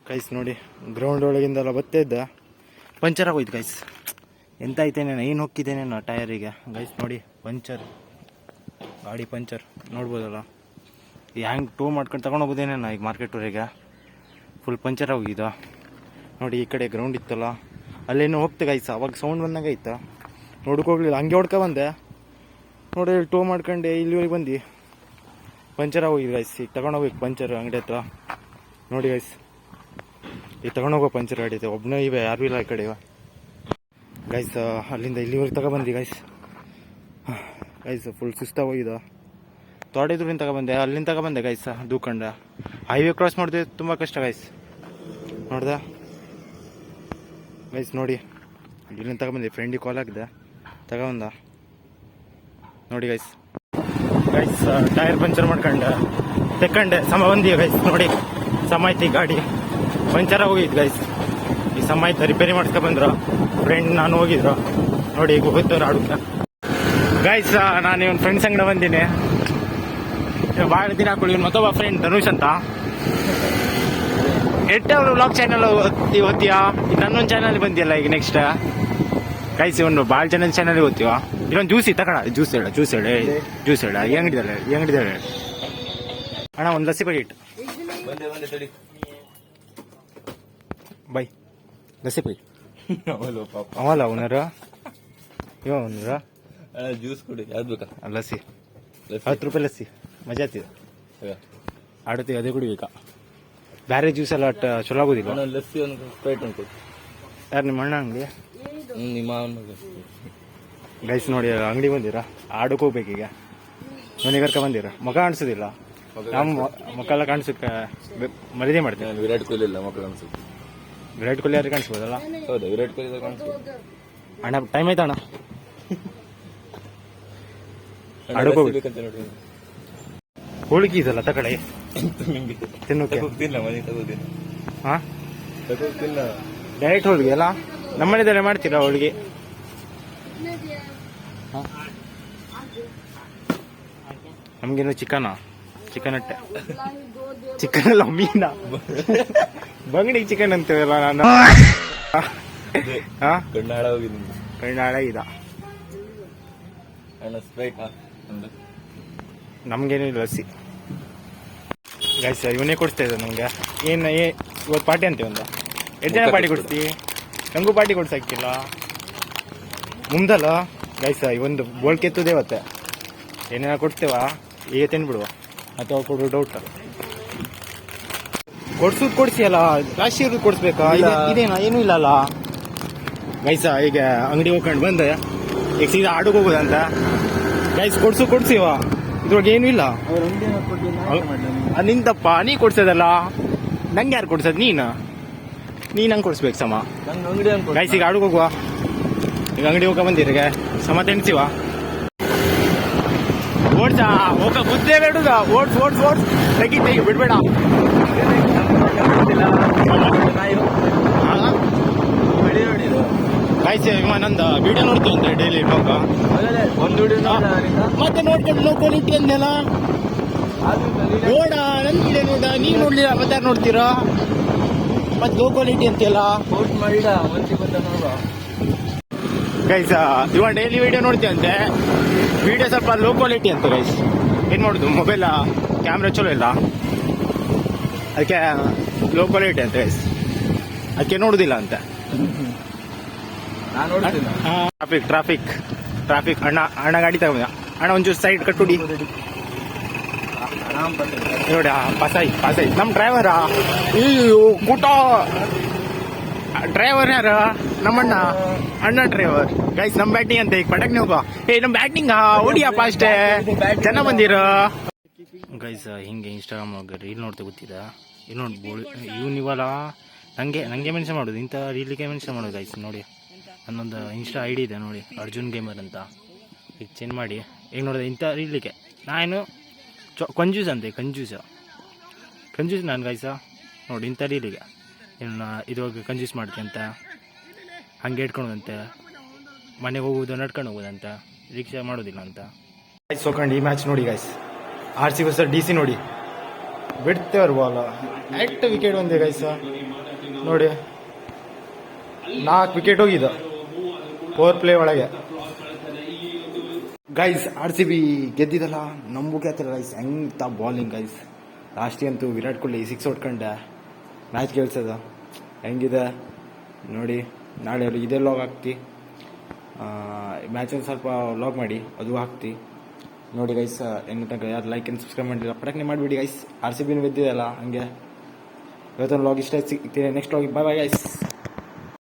Guys ನೋಡಿ, ground ಒಳಗಿಂದೆಲ್ಲ ಬತ್ತೇ ಇದ್ದ, puncture ಆಗೋಯ್ತು ಗೈಸ್. ಎಂತ ಐತೇನೇನು, ಏನು ಹೊಕ್ಕಿದ್ದೇನೇನು ಟಯರಿಗೆ ಗೈಸ್. ನೋಡಿ ಪಂಚರ್, ಗಾಡಿ ಪಂಚರ್ ನೋಡ್ಬೋದಲ್ಲ. ಹ್ಯಾಂಗೆ ಟೂ ಮಾಡ್ಕೊಂಡು ತಗೊಂಡು ಹೋಗೋದೇನೇನು ಈಗ ಮಾರ್ಕೆಟ್ವರೆಗೆ. ಫುಲ್ ಪಂಚರ್ ಆಗೋಗಿದ್ದ ನೋಡಿ. ಈ ಕಡೆ ಗ್ರೌಂಡ್ ಇತ್ತಲ್ಲ, ಅಲ್ಲೇನೋ ಹೋಗ್ತೆ ಗೈಸ್. ಅವಾಗ ಸೌಂಡ್ ಬಂದಂಗೆ ಆಯ್ತಾ, ನೋಡ್ಕೋಗ್ಲಿಲ್ಲ, ಹಂಗೆ ಹೊಡ್ಕೊ ಬಂದೆ ನೋಡಿ. ಟೂ ಮಾಡ್ಕೊಂಡೆ ಇಲ್ಲಿವರೆಗೆ ಬಂದು ಪಂಚರ್ ಆಗೋಗಿದೆ ಗೈಸ್. ಈಗ ತಗೊಂಡೋಗ್ಬೇಕು ಪಂಚರ್ ಅಂಗಡಿ ಹತ್ರ ನೋಡಿ ಗೈಸ್. ಈಗ ತಗೊಂಡೋಗೋ ಪಂಚರ್ ಗಾಡಿ ಐತೆ, ಒಬ್ಬನೇ ಇವೆ, ಯಾರು ಇಲ್ಲ ಈ ಕಡೆ ಇವ ಗೈಸ್. ಅಲ್ಲಿಂದ ಇಲ್ಲಿವರೆಗೆ ತಗೊಬಂದು ಗೈಸ್. ಗೈಸ್ ಫುಲ್ ಸುಸ್ತಾಗೋಗಿದೆ. ತೋಡಿದ್ರಿಂದ ತಗೊಬಂದೆ, ಅಲ್ಲಿಂದ ತಗೊಬಂದೆ ಗೈಸ್. ದೂಕಂಡೆ ಹೈವೇ ಕ್ರಾಸ್ ಮಾಡಿದೆ, ತುಂಬ ಕಷ್ಟ ಗೈಸ್. ನೋಡ್ದೆ ಗೈಸ್ ನೋಡಿ, ಇಲ್ಲಿಂದ ತಗೊಬಂದೆ. ಫ್ರೆಂಡಿಗೆ ಕಾಲ್ ಹಾಕಿದೆ, ತಗೊಬಂದ ನೋಡಿ ಗೈಸ್. ಗೈಸ್ ಟೈರ್ ಪಂಚರ್ ಮಾಡ್ಕೊಂಡೆ, ತೆಕ್ಕಂಡೆ, ಸಮ ಬಂದಿ ಗೈಸ್. ನೋಡಿ ಸಮ ಐತಿ, ಗಾಡಿ ಪಂಚರ್ ಆಗೋಗಿತ್ತು ಗೈಸ್. ಈ ಸಮ ಐತೆ, ರಿಪೇರಿ ಮಾಡಿಸ್ಕೊ ಬಂದ್ರು ಫ್ರೆಂಡ್, ನಾನು ಹೋಗಿದ್ರು ನೋಡಿ. ಈಗ ಹೋಗ್ತವ್ರು ಆಡಕ್ಕೆ ಗೈಸ್. ನಾನು ಇವನ್ ಫ್ರೆಂಡ್ಸ್ ಅಂಗಡಿ ಬಂದೀನಿ. ಭಾಳ ದಿನ ಹಾಕೊಳ್ಳಿ. ಇವ್ನು ಮತ್ತೊಬ್ಬ ಫ್ರೆಂಡ್ ಧನುಷ್ ಅಂತ, ಎಟ್ಟೆ ಅವರು ವ್ಲಾಗ್ ಚಾನಲ್ ಓದ್ತೀಯಾ. ನನ್ನೊಂದು ಚಾನಲ್ ಬಂದಿಯಲ್ಲ ಈಗ ನೆಕ್ಸ್ಟ್ ಗೈಸ್. ಇವನು ಭಾಳ ಜನ ಚಾನಲ್ ಓದ್ತೀವ. ಇನ್ನೊಂದು ಜ್ಯೂಸ್ ತಗೋಣ, ಜ್ಯೂಸ್ ಹೇಳ ಈ ಅಂಗಡಿದಾಳೆ ಅಣ್ಣ. ಒಂದು lassi packet by. Lassi packet ಅವಲ್ಲ ಅವನರ ಇವ ಅವನರ ಜ್ಯೂಸ್ ಕೊಡಿ, ಯಾವ್ದು ಬೇಕಾ? ಲಸ್ಸಿ 10 ರೂಪಾಯಿ ಲಸ್ಸಿ, ಮಜಾ ಆಗ್ತಿದೆ, ಆಡುತ್ತೀವಿ, ಅದೇ ಕುಡಿಬೇಕಾ. ಬೇರೆ ಜ್ಯೂಸ್ ಎಲ್ಲ ಚಲೋ ಆಗೋದಿಲ್ಲ. ಲಸ್ಸಿ ಒಂದು ಸ್ಪ್ರೈಟ್ ಅನ್ಕೊಡಿ. ಯಾರು ನಿಮ್ಮ ಅಣ್ಣ ಅಂಗಡಿ? ನಿಮ್ಮ ಗೈಸ್ ನೋಡಿ, ಅಂಗಡಿ ಬಂದಿರ, ಆಡಕ್ಕೆ ಹೋಗ್ಬೇಕೀಗ. ಮನೆಗೆ ಕರ್ಕ ಬಂದಿರ, ಮುಖ ಕಾಣಿಸೋದಿಲ್ಲ. ನಮ್ಮ ಮುಖ ಎಲ್ಲ ಕಾಣಿಸಕ್ಕೆ ಮರಿದೇ ಮಾಡ್ತೀನಿ. ವಿರಾಟ್ ಕೊಹ್ಲಿ ಇಲ್ಲ ಮಕ್ಕಳು ಅನ್ಸುತ್ತೆ. ವಿರಾಟ್ ಕೊಹ್ಲಿ ಯಾರು ಕಾಣಿಸ್ಬೋದಲ್ಲ? ಹೌದಾ, ವಿರಾಟ್ ಕೊಹ್ಲಿ ಕಾಣಿಸ್ಬೋದು. ಅಣ್ಣ ಟೈಮ್ ಆಯ್ತಾ ಅಣ್ಣ, ಆಡಕ್ಕೆ ಹೋಗ್ಬೇಕಂತ ನೋಡಿ. ಹೋಳಿಗೆ ಇದಲ್ಲ ತಕಡೆ ತಿನ್ನೋಕೆ ತಗೋದಿಲ್ಲ, ಮನೆ ತಗೋದಿಲ್ಲ. ಹಾ ತಗೋದಿಲ್ಲ, ಡೈರೆಕ್ಟ್ ಹೋಳಿಗೆ ಅಲ್ಲ. ನಮ್ಮನೆದಲ್ಲೇ ಮಾಡ್ತೀರಾ ಹೋಳಿಗೆ? ನಮ್ಗೇನು ಚಿಕನ್ ಅಟ್ಟೆ, ಚಿಕನ್ ಅಲ್ಲ ಮೀನ, ಬಂಗಡಿ ಚಿಕನ್ ಅಂತೇವಲ್ಲ ನಾನು. ಕಣ್ಣಾಳ ಹೋಗಿದ್ದೀನಿ, ಕಣ್ಣಾಳ ಇದ. ಸ್ಪ್ರೈಟ್ ನಮ್ಗೇನು ಲಸ್ಸಿ ಗೈಸ್. ಇವನೇ ಕೊಡಿಸ್ತಾ ಇದ್ದ ನಮ್ಗೆ. ಇವತ್ತು ಪಾರ್ಟಿ ಅಂತೀವಿ, ಒಂದು 8 ಜನ ಪಾರ್ಟಿ ಕೊಡಿಸ್ತೀವಿ. ನಂಗೂ ಪಾರ್ಟಿ ಕೊಡ್ಸಾಕಿಲ್ಲ ಮುಂದಲ್ಲ ಗೈಸ್. ಇವೊಂದು ಬೋಲ್ ಕೆತ್ತುದೇ ಇವತ್ತೆ. ಏನೇನ ಕೊಡ್ತೇವ ಈಗ ತಿನ್ಬಿಡುವ, ಅಥವಾ ಕೊಡು ಡೌಟ್. ಕೊಡ್ಸಿ ಅಲ್ಲ, ರಾಶಿ ಇರೋದು ಕೊಡಿಸ್ಬೇಕಾ? ಇದೇನಾ, ಏನೂ ಇಲ್ಲ ಅಲ್ಲ ಗೈಸ. ಈಗ ಅಂಗಡಿ ಹೋಗ್ಕೊಂಡು ಬಂದೆ, ಈಗ ಸೀದಾ ಆಡಕ್ಕೆ ಹೋಗೋದಂತ ಗೈಸ್. ಕೊಡ್ಸಿವ, ಇದ್ರೊಳಗೆ ಏನೂ ಇಲ್ಲ. ನಿಂತಪ್ಪ, ನೀ ಕೊಡ್ಸೋದಲ್ಲ, ನಂಗೆ ಯಾರು ಕೊಡ್ಸೋದು? ನೀನು ನಂಗೆ ಕೊಡಿಸ್ಬೇಕು ಸಮ ಗೈಸ್. ಈಗ ಆಡಕ್ಕೆ ಹೋಗುವ, ಈಗ ಅಂಗಡಿ ಹೋಗ ಬಂದಿರಿಗೆ ಸಮ ತೆಣ್ಸಿವ. ಓಡ್ಸ ಹೋಗ, ಬುದ್ಧೇ ಬೇಡುದ, ಓಡ್ಸ್ ತೆಗಿ ಬಿಡ್ಬೇಡ. ಗೈಸ್ ಇವ ನಂದು ವಿಡಿಯೋ ನೋಡ್ತೀವಿ ಅಂತ ಡೈಲಿ ಹೋಗ ಒಂದು ವಿಡಿಯೋ ಮತ್ತೆ ನೋಡ್ಕೊಂಡು ಲೋ ಕ್ವಾಲಿಟಿ ಅಂದೆಲ್ಲ ನೋಡ. ನನ್ ವಿಡಿಯೋ ನೋಡ, ನೀವ್ ನೋಡ್ಲಿಲ್ಲ ಮತ್ತೆ ಯಾರು ನೋಡ್ತೀರಾ? ಮತ್ತೆ ಲೋ ಕ್ವಾಲಿಟಿ ಅಂತೆಲ್ಲ ಪೋಸ್ಟ್ ಮಾಡಿಡ ಮಂದಿ ಬಂದ ನೋಡುವ ಗೈಸ್. ಇವ ಡೈಲಿ ವಿಡಿಯೋ ನೋಡ್ತೀವಂತೆ, ವಿಡಿಯೋ ಸ್ವಲ್ಪ ಲೋ ಕ್ವಾಲಿಟಿ ಅಂತ ಗೈಸ್. ಏನ್ ಮಾಡುದು, ಮೊಬೈಲ್ ಕ್ಯಾಮ್ರಾ ಚಲೋ ಇಲ್ಲ, ಅದಕ್ಕೆ ಲೋ ಕ್ವಾಲಿಟಿ ಅಂತ ಗೈಸ್. ಅದಕ್ಕೆ ನೋಡುದಿಲ್ಲ ಅಂತ. ಟ್ರಾಫಿಕ್ ಅಣ್ಣ ಗಾಡಿ ತಗೊಂಡ. ಅಣ್ಣ ಒಂಚೂರು ಸೈಡ್ ಕಟ್ಟುಡಿ ನೋಡಿ. ಪಾಸಾಯಿ ನಮ್ ಡ್ರೈವರ. ಕೂಟ ಡ್ರೈವರ್ ಯಾರ? ನಮ್ಮಣ್ಣ, ಅಣ್ಣ ಡ್ರೈವರ್ ಗೈಸ್. ನಮ್ ಬ್ಯಾಟಿಂಗ್ ಅಂತ ಈಗ ಪಟಕ್ ನೀವು ನಮ್ ಬ್ಯಾಟಿಂಗ್ ಹೊಡಿಯಪ್ಪ ಅಷ್ಟೇ. ಜನ ಬಂದಿರ ಗೈಸ್. ಹಿಂಗೆ ಇನ್ಸ್ಟಾಗ್ರಾಮ್ ರೀಲ್ ನೋಡ್ತಾ ಗೊತ್ತಿದ. ಇಲ್ಲಿ ನೋಡ್ಬೋದು, ಇವನಿವಲ್ಲ ನಂಗೆ ಮೆನ್ಷನ್ ಮಾಡೋದು, ಇಂಥ ರೀಲಿಗೆ ಮೆನ್ಷನ್ ಮಾಡೋದು ಗೈಸ್. ನೋಡಿ ನನ್ನೊಂದು ಇನ್ಸ್ಟಾ ID ಇದೆ ನೋಡಿ, ಅರ್ಜುನ್ ಗೇಮರ್ ಅಂತ. ಈಗ ಚೇಂಜ್ ಮಾಡಿ ಈಗ ನೋಡಿದೆ ಇಂಥ ರೀಲಿಗೆ ನಾನು ಕಂಜೂಸ್ ಅಂತೆ, ಕಂಜೂಸ್ ನಾನು ಗೈಸ. ನೋಡಿ ಇಂಥ ರೀಲಿಗೆ ಇನ್ನು ಇದ್ರೊಳಗೆ ಕಂಜೂಸ್ ಮಾಡ್ತೆ ಅಂತ, ಹಂಗೆ ಇಟ್ಕೊಳೋದಂತೆ, ಮನೆಗೆ ಹೋಗೋದು ನಡ್ಕೊಂಡು ಹೋಗೋದಂತೆ, ರಿಕ್ಷಾ ಮಾಡೋದಿಲ್ಲ ಅಂತ ಗೈಸ್. ಹೋಗ್ಕೊಂಡು ಈ ಮ್ಯಾಚ್ ನೋಡಿ ಗೈಸ್. RC versus DC ನೋಡಿ, ಬಿಡ್ತೇವ್ರು ಬಾಲ್. 8 ವಿಕೆಟ್ ಬಂದೆ ಗೈಸ. ನೋಡಿ 4 ವಿಕೆಟ್ ಹೋಗಿದ್ದು 4 ಪ್ಲೇ ಒಳಗೆ. ಗೈಸ್ RCB ಗೆದ್ದಿದ್ದಲ್ಲ, ನಂಬುಕೆ ಆಗ್ತಿಲ್ಲ ಗೈಸ್. ಎಂತ ಬಾಲಿಂಗ್ ಗೈಸ್. ಲಾಸ್ಟಿಗಂತೂ ವಿರಾಟ್ ಕೊಹ್ಲಿ 6 ಹೊಡ್ಕೊಂಡೆ ಮ್ಯಾಚ್ ಗೆಲ್ಸೋದು. ಹೆಂಗಿದೆ ನೋಡಿ. ನಾಳೆ ಇದೇ ಲಾಗ್ ಹಾಕ್ತಿ, ಮ್ಯಾಚನ್ನು ಸ್ವಲ್ಪ ಲಾಗ್ ಮಾಡಿ ಅದು ಹಾಕ್ತಿ ನೋಡಿ ಗೈಸ್. ಹೆಂಗೆ ತನಕ ಯಾರು ಲೈಕ್ ಆ್ಯಂಡ್ ಸಬ್ಸ್ಕ್ರೈಬ್ ಮಾಡಿಲ್ಲ ಪಟಕ್ನೆ ಮಾಡಿಬಿಡಿ ಗೈಸ್. RCB ಗೆದ್ದಿದೆಯಲ್ಲ ಹಂಗೆ. ಇವತ್ತೊಂದು ಲಾಗ್ ಇಷ್ಟ ಸಿಗ್ತೀನಿ. ನೆಕ್ಸ್ಟ್ ಲಾಗ್ ಬಾಯ್ ಬಾಯ್ ಗೈಸ್.